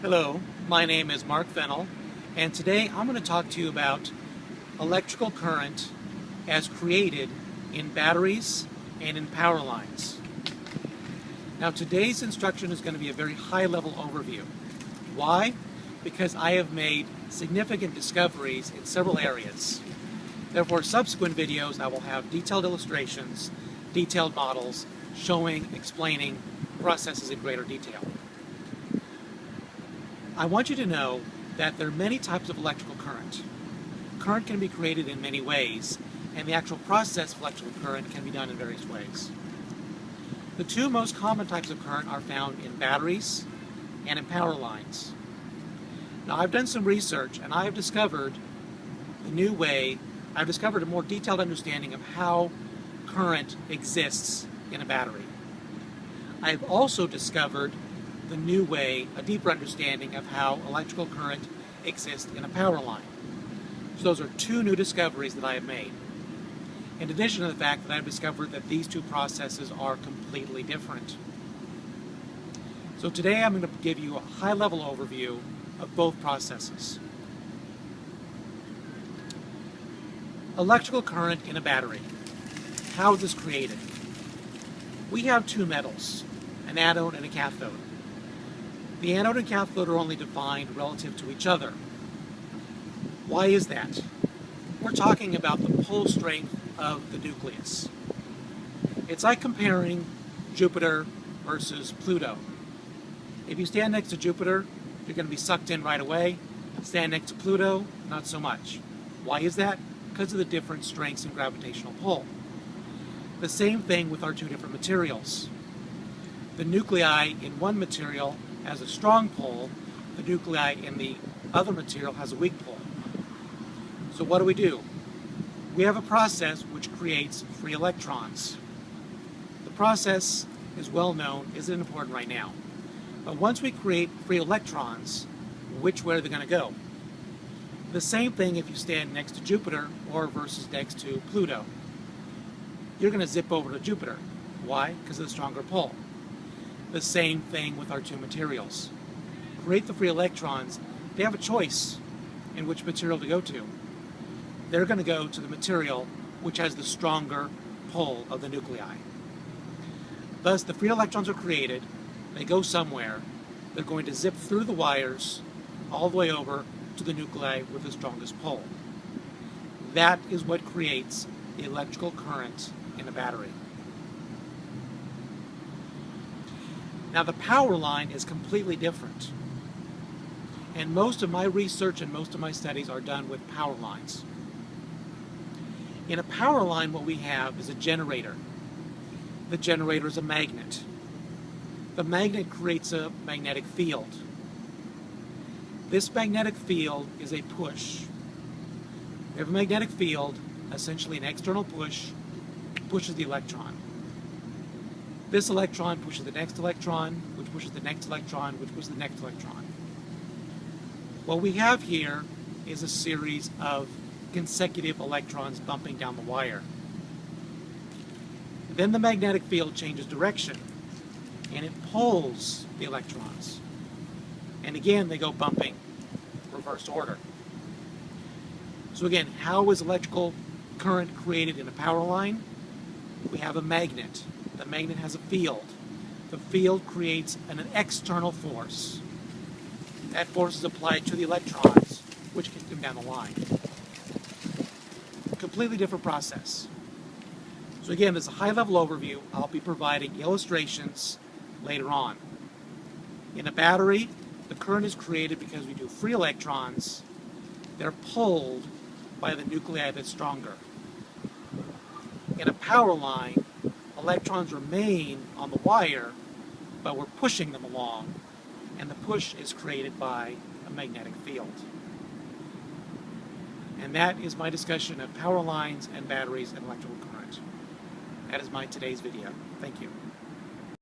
Hello, my name is Mark Fennell, and today I'm going to talk to you about electrical current as created in batteries and in power lines. Now today's instruction is going to be a very high-level overview. Why? Because I have made significant discoveries in several areas. Therefore, subsequent videos I will have detailed illustrations, detailed models, showing, explaining processes in greater detail. I want you to know that there are many types of electrical current. Current can be created in many ways, and the actual process of electrical current can be done in various ways. The two most common types of current are found in batteries and in power lines. Now, I've done some research, and I've discovered I've discovered a more detailed understanding of how current exists in a battery. I've also discovered a deeper understanding of how electrical current exists in a power line. So those are two new discoveries that I have made. In addition to the fact that I've discovered that these two processes are completely different. So today I'm going to give you a high-level overview of both processes. Electrical current in a battery. How is this created? We have two metals, an anode and a cathode. The anode and cathode are only defined relative to each other. Why is that? We're talking about the pull strength of the nucleus. It's like comparing Jupiter versus Pluto. If you stand next to Jupiter, you're going to be sucked in right away. Stand next to Pluto, not so much. Why is that? Because of the different strengths and gravitational pull. The same thing with our two different materials. The nuclei in one material has a strong pull, the nuclei in the other material has a weak pull. So what do? We have a process which creates free electrons. The process is well known, isn't important right now. But once we create free electrons, which way are they going to go? The same thing if you stand next to Jupiter or versus next to Pluto. You're going to zip over to Jupiter. Why? Because of the stronger pull. The same thing with our two materials. Create the free electrons. They have a choice in which material to go to. They're going to go to the material which has the stronger pull of the nuclei. Thus, the free electrons are created. They go somewhere. They're going to zip through the wires all the way over to the nuclei with the strongest pull. That is what creates the electrical current in a battery. Now the power line is completely different. And most of my research and most of my studies are done with power lines. In a power line, what we have is a generator. The generator is a magnet. The magnet creates a magnetic field. This magnetic field is a push. We have a magnetic field, essentially an external push, pushes the electron. This electron pushes the next electron, which pushes the next electron, which pushes the next electron. What we have here is a series of consecutive electrons bumping down the wire. Then the magnetic field changes direction, and it pulls the electrons. And again, they go bumping, reverse order. So again, how is electrical current created in a power line? We have a magnet. The magnet has a field. The field creates an external force. That force is applied to the electrons, which can come down the line. Completely different process. So again, this is a high-level overview. I'll be providing illustrations later on. In a battery, the current is created because we do free electrons. They're pulled by the nuclei that's stronger. In a power line, electrons remain on the wire, but we're pushing them along, and the push is created by a magnetic field. And that is my discussion of power lines and batteries and electrical current. That is my today's video. Thank you.